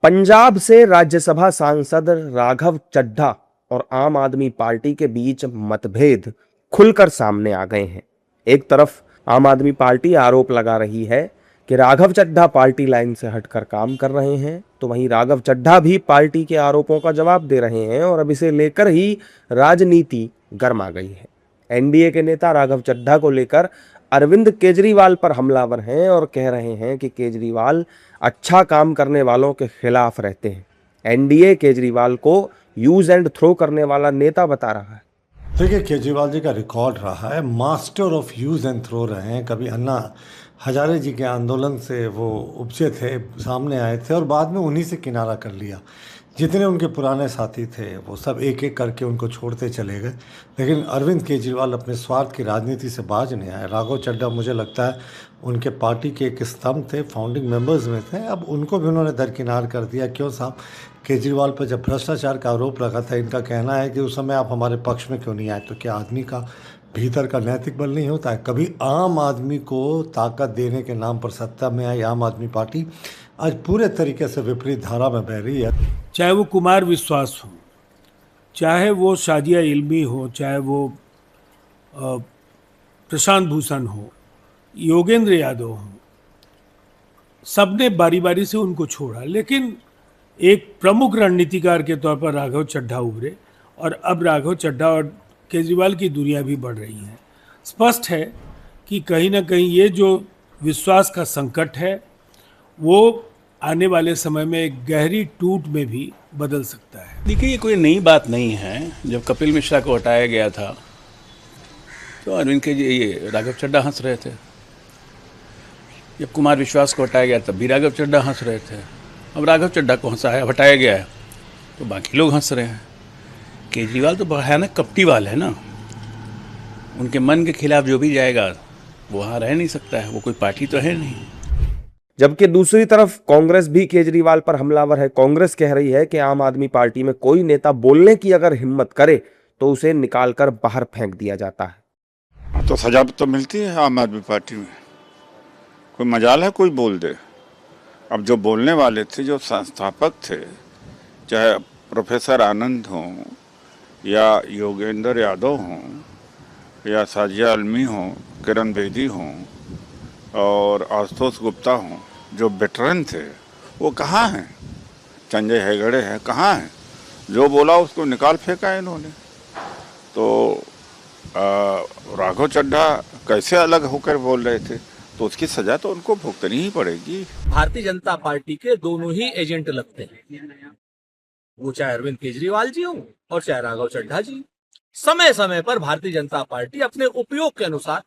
पंजाब से राज्यसभा सांसद राघव चड्ढा और आम आदमी पार्टी के बीच मतभेद खुलकर सामने आ गए हैं। एक तरफ आम आदमी पार्टी आरोप लगा रही है कि राघव चड्ढा पार्टी लाइन से हटकर काम कर रहे हैं, तो वहीं राघव चड्ढा भी पार्टी के आरोपों का जवाब दे रहे हैं और अब इसे लेकर ही राजनीति गर्मा गई है। एनडीए के नेता राघव चड्ढा को लेकर अरविंद केजरीवाल पर हमलावर हैं और कह रहे हैं कि केजरीवाल अच्छा काम करने वालों के खिलाफ रहते हैं। एनडीए केजरीवाल को यूज एंड थ्रो करने वाला नेता बता रहा है। देखिए, केजरीवाल जी का रिकॉर्ड रहा है, master of use and throw रहे हैं। कभी अन्ना हजारे जी के आंदोलन से वो उपजे थे, सामने आए थे और बाद में उन्हीं से किनारा कर लिया। जितने उनके पुराने साथी थे वो सब एक एक करके उनको छोड़ते चले गए। लेकिन अरविंद केजरीवाल अपने स्वार्थ की राजनीति से बाज नहीं आए। राघव चड्ढा मुझे लगता है उनके पार्टी के एक स्तंभ थे, फाउंडिंग मेंबर्स में थे, अब उनको भी उन्होंने दरकिनार कर दिया। क्यों साहब? केजरीवाल पर जब भ्रष्टाचार का आरोप लगा था, इनका कहना है कि उस समय आप हमारे पक्ष में क्यों नहीं आए। तो क्या आदमी का भीतर का नैतिक बल नहीं होता है? कभी आम आदमी को ताकत देने के नाम पर सत्ता में आई आम आदमी पार्टी आज पूरे तरीके से विपरीत धारा में बह रही है। चाहे वो कुमार विश्वास हो, चाहे वो शाजिया इल्मी हो, चाहे वो प्रशांत भूषण हो, योगेंद्र यादव हो, सबने बारी बारी से उनको छोड़ा, लेकिन एक प्रमुख रणनीतिकार के तौर पर राघव चड्ढा उभरे और अब राघव चड्ढा और केजरीवाल की दूरियां भी बढ़ रही हैं। स्पष्ट है कि कहीं ना कहीं ये जो विश्वास का संकट है वो आने वाले समय में एक गहरी टूट में भी बदल सकता है। देखिए, ये कोई नई बात नहीं है। जब कपिल मिश्रा को हटाया गया था तो अरविंद के ये राघव चड्ढा हंस रहे थे। जब कुमार विश्वास को हटाया गया तब भी राघव चड्ढा हंस रहे थे। अब राघव चड्ढा को हटाया गया है तो बाकी लोग हंस रहे हैं। केजरीवाल तो भयानक कपटीवाल है ना, उनके मन के खिलाफ जो भी जाएगा वो वहाँ रह नहीं सकता है, वो कोई पार्टी तो है नहीं। जबकि दूसरी तरफ कांग्रेस भी केजरीवाल पर हमलावर है। कांग्रेस कह रही है कि आम आदमी पार्टी में कोई नेता बोलने की अगर हिम्मत करे तो उसे निकालकर बाहर फेंक दिया जाता है। तो सजा तो मिलती है आम आदमी पार्टी में, कोई मजाल है कोई बोल दे। अब जो बोलने वाले थे, जो संस्थापक थे, चाहे प्रोफेसर आनंद हों या योगेंद्र यादव हों या साजिया इल्मी हों, किरण बेदी हों और आशुतोष गुप्ता हों, जो वेटरन थे, वो कहाँ हैं? संजय हेगड़े हैं, कहाँ हैं? जो बोला उसको निकाल फेंका इन्होंने। तो राघव चड्ढा कैसे अलग होकर बोल रहे थे, तो उसकी सजा तो उनको भुगतनी ही पड़ेगी। भारतीय जनता पार्टी के दोनों ही एजेंट लगते हैं, वो चाहे अरविंद केजरीवाल जी हो और चाहे राघव चड्ढा जी। समय समय पर भारतीय जनता पार्टी अपने उपयोग के अनुसार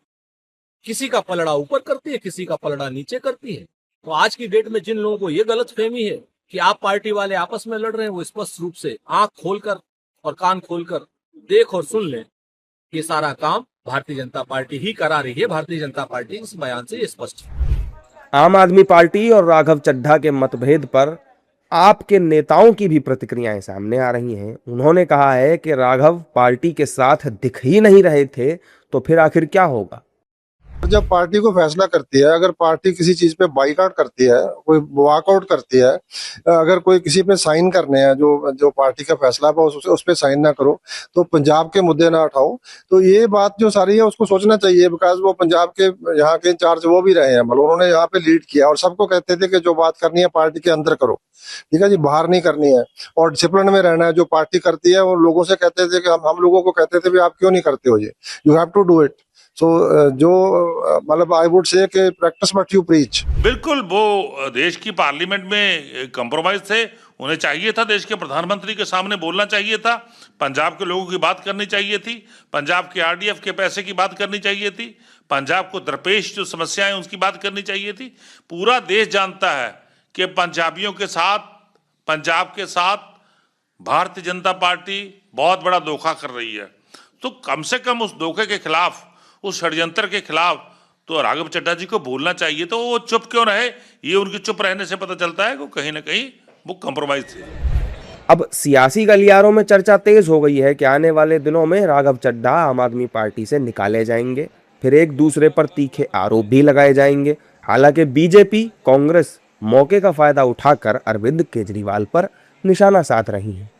किसी का पलड़ा ऊपर करती है, किसी का पलड़ा नीचे करती है। तो आज की डेट में जिन लोगों को ये गलतफहमी है कि आप पार्टी वाले आपस में लड़ रहे हैं, वो स्पष्ट रूप से आंख खोलकर और कान खोलकर देख और सुन लें। ये सारा काम भारतीय जनता पार्टी ही करा रही है। भारतीय जनता पार्टी इस बयान से ये स्पष्ट है। आम आदमी पार्टी और राघव चड्ढा के मतभेद पर आपके नेताओं की भी प्रतिक्रियाएं सामने आ रही हैं। उन्होंने कहा है कि राघव पार्टी के साथ दिख ही नहीं रहे थे, तो फिर आखिर क्या होगा? जब पार्टी को फैसला करती है, अगर पार्टी किसी चीज पे बाइकआउट करती है, कोई वॉकआउट करती है, अगर कोई किसी पे साइन करने हैं, जो पार्टी का फैसला है उस पे साइन ना करो, तो पंजाब के मुद्दे ना उठाओ, तो ये बात जो सारी है उसको सोचना चाहिए। बिकॉज वो पंजाब के यहाँ के इंचार्ज वो भी रहे हैं, मतलब उन्होंने यहाँ पे लीड किया और सबको कहते थे कि जो बात करनी है पार्टी के अंदर करो, ठीक है जी, बाहर नहीं करनी है और डिसिप्लिन में रहना है। जो पार्टी करती है वो लोगों से कहते थे कि हम लोगों को कहते थे भी आप क्यों नहीं करते हो, ये you have to do it. So जो मतलब आई वुड से कि प्रैक्टिस व्हाट यू प्रीच। बिल्कुल, वो देश की पार्लियामेंट में कंप्रोमाइज थे। उन्हें चाहिए था देश के प्रधानमंत्री के सामने बोलना चाहिए था, पंजाब के लोगों की बात करनी चाहिए थी, पंजाब के आरडीएफ के पैसे की बात करनी चाहिए थी, पंजाब को दरपेश जो समस्याएं उसकी बात करनी चाहिए थी। पूरा देश जानता है कि पंजाबियों के साथ, पंजाब के साथ भारतीय जनता पार्टी बहुत बड़ा धोखा कर रही है। तो कम से कम उस धोखे के खिलाफ, उस षड्यंत्र के खिलाफ तो राघव चड्ढा जी को बोलना चाहिए। तो वो चुप क्यों रहे? ये उनके चुप रहने से पता चलता है कि कहीं ना कहीं वो कंप्रोमाइज थे। अब सियासी गलियारों में चर्चा तेज हो गई है कि आने वाले दिनों में राघव चड्ढा आम आदमी पार्टी से निकाले जाएंगे, फिर एक दूसरे पर तीखे आरोप भी लगाए जाएंगे। हालांकि बीजेपी, कांग्रेस, मौके का फायदा उठाकर अरविंद केजरीवाल पर निशाना साध रही हैं।